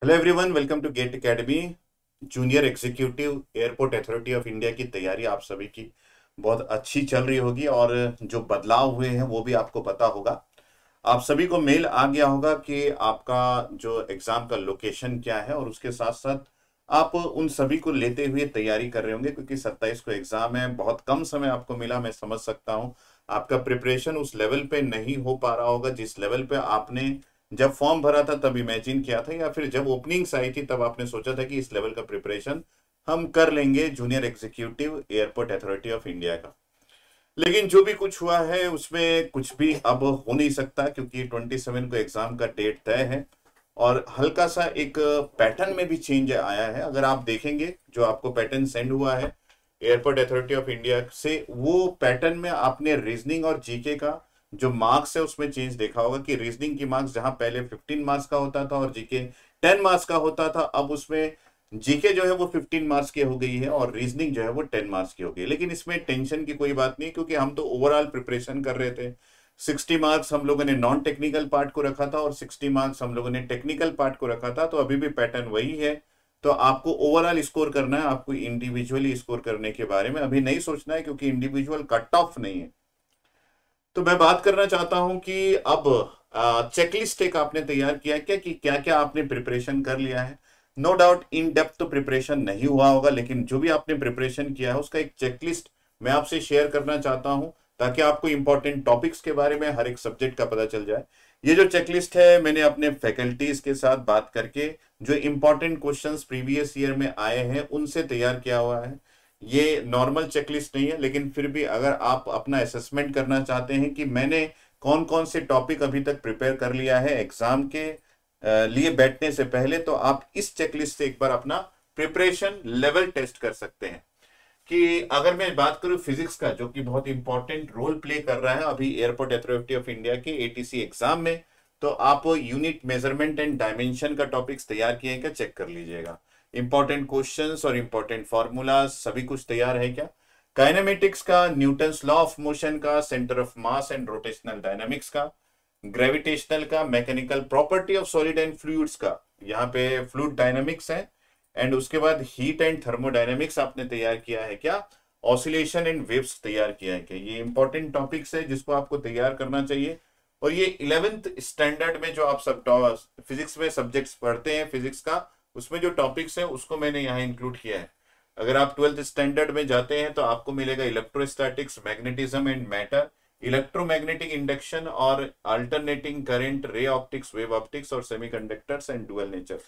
Hello everyone, welcome to Gate Academy. Junior executive airport authority of India की तैयारी आप सभी की बहुत अच्छी चल रही होगी और जो बदलाव हुए हैं वो भी आपको पता होगा। आप सभी को मेल आ गया होगा कि आपका जो एग्जाम का लोकेशन क्या है और उसके साथ साथ आप उन सभी को लेते हुए तैयारी कर रहे होंगे, क्योंकि 27 को एग्जाम है। बहुत कम समय आपको मिला, मैं समझ सकता हूँ। आपका प्रिपरेशन उस लेवल पे नहीं हो पा रहा होगा जिस लेवल पे आपने जब फॉर्म भरा था तब इमेजिन किया था, या फिर जब ओपनिंग्स आई थी तब आपने सोचा था कि इस लेवल का प्रिपरेशन हम कर लेंगे junior executive airport authority of India का। लेकिन जो भी कुछ हुआ है उसमें कुछ भी अब हो नहीं सकता, क्योंकि 27 को एग्जाम का डेट तय है और हल्का सा एक पैटर्न में भी चेंज आया है। अगर आप देखेंगे जो आपको पैटर्न सेंड हुआ है एयरपोर्ट अथॉरिटी ऑफ इंडिया से, वो पैटर्न में आपने रीजनिंग और जीके का जो मार्क्स है उसमें चेंज देखा होगा कि रीजनिंग की मार्क्स जहां पहले 15 मार्क्स का होता था और जीके 10 मार्क्स का होता था, अब उसमें जीके जो है वो 15 मार्क्स की हो गई है और रीजनिंग जो है वो 10 मार्क्स की हो गई है। लेकिन इसमें टेंशन की कोई बात नहीं, क्योंकि हम तो ओवरऑल प्रिपरेशन कर रहे थे। 60 मार्क्स हम लोगों ने नॉन टेक्निकल पार्ट को रखा था और 60 मार्क्स हम लोगों ने टेक्निकल पार्ट को रखा था, तो अभी भी पैटर्न वही है। तो आपको ओवरऑल स्कोर करना है, आपको इंडिविजुअली स्कोर करने के बारे में अभी नहीं सोचना है, क्योंकि इंडिविजुअल कट ऑफ नहीं है। तो मैं बात करना चाहता हूं कि अब चेकलिस्ट एक आपने तैयार किया है क्या, कि क्या क्या आपने प्रिपरेशन कर लिया है। नो डाउट इन डेप्थ तो प्रिपरेशन नहीं हुआ होगा, लेकिन जो भी आपने प्रिपरेशन किया है उसका एक चेकलिस्ट मैं आपसे शेयर करना चाहता हूं, ताकि आपको इंपॉर्टेंट टॉपिक्स के बारे में हर एक सब्जेक्ट का पता चल जाए। ये जो चेकलिस्ट है मैंने अपने फैकल्टीज के साथ बात करके जो इंपॉर्टेंट क्वेश्चंस प्रीवियस ईयर में आए हैं उनसे तैयार किया हुआ है। ये नॉर्मल चेकलिस्ट नहीं है, लेकिन फिर भी अगर आप अपना असेसमेंट करना चाहते हैं कि मैंने कौन कौन से टॉपिक अभी तक प्रिपेयर कर लिया है एग्जाम के लिए बैठने से पहले, तो आप इस चेकलिस्ट से एक बार अपना प्रिपरेशन लेवल टेस्ट कर सकते हैं। कि अगर मैं बात करूं फिजिक्स का, जो कि बहुत इंपॉर्टेंट रोल प्ले कर रहा है अभी एयरपोर्ट अथॉरिटी ऑफ इंडिया के एटीसी एग्जाम में, तो आप यूनिट मेजरमेंट एंड डायमेंशन का टॉपिक्स तैयार किए हैं क्या, चेक कर लीजिएगा। इंपॉर्टेंट क्वेश्चंस और इंपॉर्टेंट फॉर्मूलाज सभी कुछ तैयार है क्या। काइनेमेटिक्स का, न्यूटन्स लॉ ऑफ मोशन का, centre of mass and rotational dynamics का, ग्रेविटेशनल का, mechanical property of solid and fluids का, यहाँ पे फ्लूइड डायनामिक्स है, एंड उसके बाद हीट एंड थर्मोडायनेमिक्स आपने तैयार किया है क्या, ऑसिलेशन एंड वेव्स तैयार किया है क्या। ये इंपॉर्टेंट टॉपिक्स है जिसको आपको तैयार करना चाहिए। और ये 11th स्टैंडर्ड में जो आप सब फिजिक्स में सब्जेक्ट्स पढ़ते हैं फिजिक्स का, उसमें जो टॉपिक्स है उसको मैंने यहाँ इंक्लूड किया है। अगर आप 12th स्टैंडर्ड में जाते हैं तो आपको मिलेगा electrostatics, magnetism and matter, electromagnetic induction और alternating current, ray optics, wave optics और सेमीकंडक्टर्स एंड डुअल नेचर।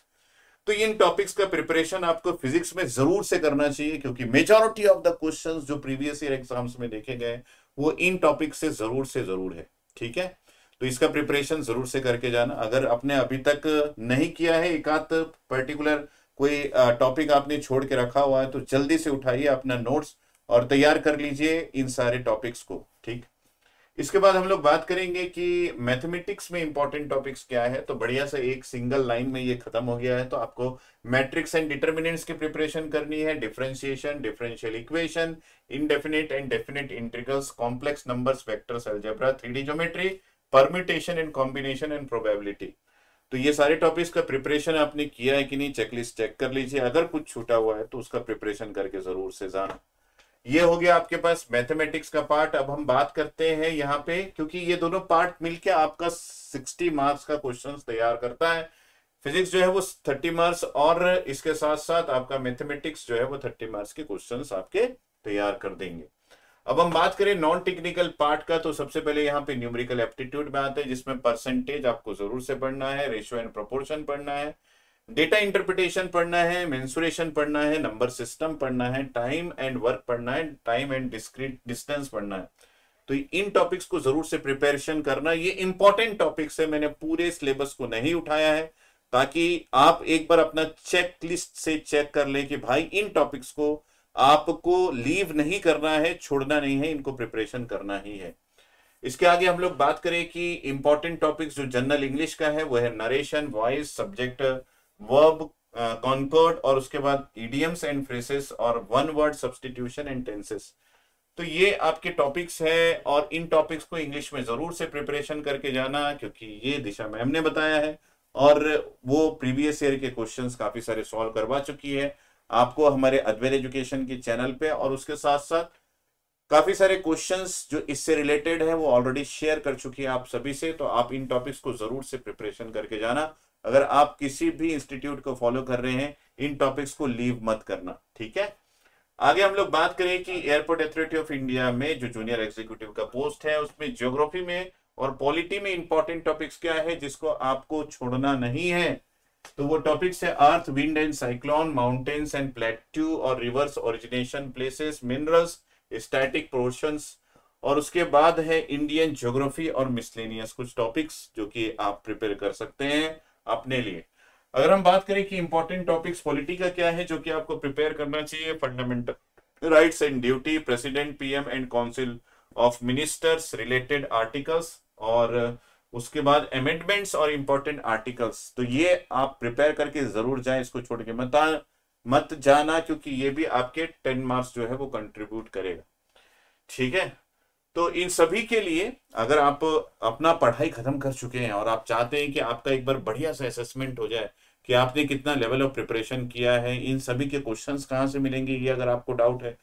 तो इन टॉपिक्स का प्रिपरेशन आपको फिजिक्स में जरूर से करना चाहिए, क्योंकि मेजॉरिटी ऑफ द क्वेश्चंस जो प्रीवियस ईयर एग्जाम्स में देखे गए वो इन टॉपिक से जरूर है। ठीक है, तो इसका प्रिपरेशन जरूर से करके जाना। अगर आपने अभी तक नहीं किया है, एक आध पर्टिकुलर कोई टॉपिक आपने छोड़ के रखा हुआ है, तो जल्दी से उठाइए अपना नोट्स और तैयार कर लीजिए इन सारे टॉपिक्स को। ठीक, इसके बाद हम लोग बात करेंगे कि मैथमेटिक्स में इंपॉर्टेंट टॉपिक्स क्या है। तो बढ़िया से एक सिंगल लाइन में ये खत्म हो गया है। तो आपको मैट्रिक्स एंड डिटर्मिनेंट्स की प्रिपरेशन करनी है, differentiation, differential equation, indefinite and definite integrals, complex numbers, vectors, algebra, 3D geometry, permutation and combination and probability. तो ये सारे टॉपिक्स का प्रिपरेशन आपने किया है कि नहीं, चेकलिस्ट चेक कर लीजिए। अगर कुछ छूटा हुआ है तो उसका प्रिपरेशन करके जरूर से जाना। ये हो गया आपके पास मैथमेटिक्स का पार्ट। अब हम बात करते हैं यहाँ पे, क्योंकि ये दोनों पार्ट मिलके आपका 60 मार्क्स का क्वेश्चन तैयार करता है। फिजिक्स जो है वो 30 मार्क्स और इसके साथ साथ आपका मैथमेटिक्स जो है वो 30 मार्क्स के क्वेश्चंस आपके तैयार कर देंगे। अब हम बात करें नॉन टेक्निकल पार्ट का, तो सबसे पहले यहाँ पे न्यूमेरिकल एप्टीट्यूड में आते हैं, जिसमें परसेंटेज आपको जरूर से पढ़ना है, रेशियो एंड प्रोपोर्शन पढ़ना है, डेटा इंटरप्रिटेशन पढ़ना है, मेंसुरेशन पढ़ना है, नंबर सिस्टम पढ़ना है, टाइम एंड वर्क पढ़ना है, टाइम एंड डिस्क्रीट डिस्टेंस पढ़ना है। तो इन टॉपिक्स को जरूर से प्रिपरेशन करना। ये इंपॉर्टेंट टॉपिक्स है, मैंने पूरे सिलेबस को नहीं उठाया है, ताकि आप एक बार अपना चेक लिस्ट से चेक कर लें कि भाई इन टॉपिक्स को आपको लीव नहीं करना है, छोड़ना नहीं है, इनको प्रिपरेशन करना ही है। इसके आगे हम लोग बात करें कि इंपॉर्टेंट टॉपिक्स जो जनरल इंग्लिश का है वो है narration, voice, subject, verb, concord, और उसके बाद इडियम्स एंड फ्रेसेस और one word substitution and tenses. तो ये आपके टॉपिक्स है और इन टॉपिक्स को इंग्लिश में जरूर से प्रिपरेशन करके जाना, क्योंकि ये दिशा मैम ने बताया है और वो प्रीवियस ईयर के क्वेश्चंस काफी सारे सॉल्व करवा चुकी है आपको हमारे अद्वैत एजुकेशन के चैनल पे, और उसके साथ साथ काफी सारे क्वेश्चंस जो इससे रिलेटेड है वो ऑलरेडी शेयर कर चुकी है आप सभी से। तो आप इन टॉपिक्स को जरूर से प्रिपरेशन करके जाना। अगर आप किसी भी इंस्टीट्यूट को फॉलो कर रहे हैं, इन टॉपिक्स को लीव मत करना, ठीक है। आगे हम लोग बात करें कि एयरपोर्ट अथॉरिटी ऑफ इंडिया में जो जूनियर एग्जीक्यूटिव का पोस्ट है उसमें ज्योग्राफी में और पॉलिटी में इंपॉर्टेंट टॉपिक्स क्या है जिसको आपको छोड़ना नहीं है। तो वो टॉपिक्स है earth, wind and cyclone, mountains and plateau और rivers origination places, minerals, static portions, और उसके बाद है इंडियन ज्योग्राफी और मिसलेनियस कुछ टॉपिक्स जो कि आप प्रिपेयर कर सकते हैं अपने लिए। अगर हम बात करें कि इंपॉर्टेंट टॉपिक्स पॉलिटी का क्या है जो कि आपको प्रिपेयर करना चाहिए, fundamental rights and duty, president, PM and council of ministers, related articles, और उसके बाद अमेंडमेंट्स और इंपॉर्टेंट आर्टिकल्स। तो ये आप प्रिपेयर करके जरूर जाएं, इसको छोड़ के मत जाना, क्योंकि ये भी आपके 10 मार्क्स जो है वो कंट्रीब्यूट करेगा, ठीक है। तो इन सभी के लिए अगर आप अपना पढ़ाई खत्म कर चुके हैं और आप चाहते हैं कि आपका एक बार बढ़िया सा असेसमेंट हो जाए कि आपने कितना लेवल ऑफ प्रिपरेशन किया है, इन सभी के क्वेश्चंस कहाँ से मिलेंगे ये अगर आपको डाउट है,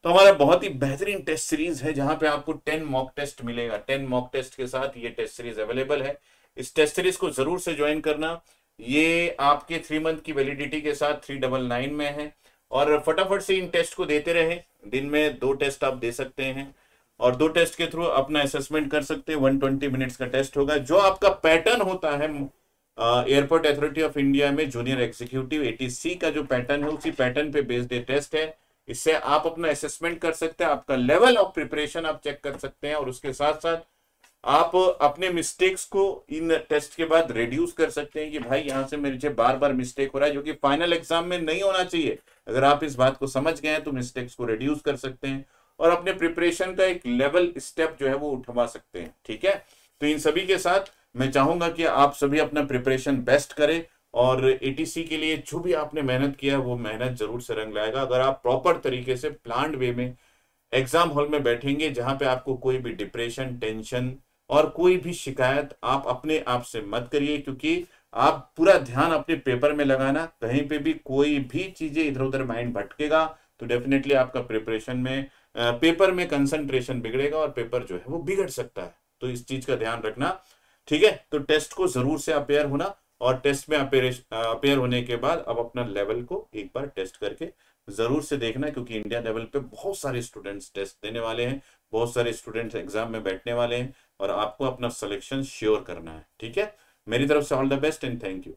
तो हमारा बहुत ही बेहतरीन टेस्ट सीरीज है जहां पे आपको 10 मॉक टेस्ट मिलेगा। 10 मॉक टेस्ट के साथ ये टेस्ट सीरीज अवेलेबल है। इस टेस्ट सीरीज को जरूर से ज्वाइन करना। ये आपके 3 मंथ की वैलिडिटी के साथ 399 में है, और फटाफट से इन टेस्ट को देते रहे। दिन में 2 टेस्ट आप दे सकते हैं और 2 टेस्ट के थ्रू अपना असेसमेंट कर सकते हैं। 120 मिनट्स का टेस्ट होगा। जो आपका पैटर्न होता है एयरपोर्ट अथॉरिटी ऑफ इंडिया में जूनियर एग्जीक्यूटिव एटीसी का जो पैटर्न है उसी पैटर्न पे बेस्ड ये टेस्ट है। इससे आप अपना असेसमेंट कर सकते हैं, आपका लेवल ऑफ प्रिपरेशन आप चेक कर सकते हैं, और उसके साथ साथ आप अपने मिस्टेक्स को इन टेस्ट के बाद रिड्यूस कर सकते हैं कि भाई यहाँ से मेरे बार बार मिस्टेक हो रहा है जो कि फाइनल एग्जाम में नहीं होना चाहिए। अगर आप इस बात को समझ गए हैं तो मिस्टेक्स को रिड्यूस कर सकते हैं और अपने प्रिपरेशन का एक लेवल स्टेप जो है वो उठवा सकते हैं, ठीक है। तो इन सभी के साथ मैं चाहूंगा कि आप सभी अपना प्रिपरेशन बेस्ट करें, और एटीसी के लिए जो भी आपने मेहनत किया वो मेहनत जरूर से रंग लाएगा अगर आप प्रॉपर तरीके से प्लान्ड वे में एग्जाम हॉल में बैठेंगे, जहां पे आपको कोई भी डिप्रेशन, टेंशन और कोई भी शिकायत आप अपने आप से मत करिए, क्योंकि आप पूरा ध्यान अपने पेपर में लगाना। कहीं पे भी कोई भी चीजें इधर उधर माइंड भटकेगा तो डेफिनेटली आपका प्रिपरेशन में पेपर में कंसंट्रेशन बिगड़ेगा और पेपर जो है वो बिगड़ सकता है। तो इस चीज का ध्यान रखना, ठीक है। तो टेस्ट को जरूर से अपेयर होना, और टेस्ट में अपेयर होने के बाद अब अपना लेवल को एक बार टेस्ट करके जरूर से देखना, क्योंकि इंडिया लेवल पे बहुत सारे स्टूडेंट्स टेस्ट देने वाले हैं, बहुत सारे स्टूडेंट्स एग्जाम में बैठने वाले हैं, और आपको अपना सिलेक्शन श्योर करना है, ठीक है। मेरी तरफ से all the best and thank you.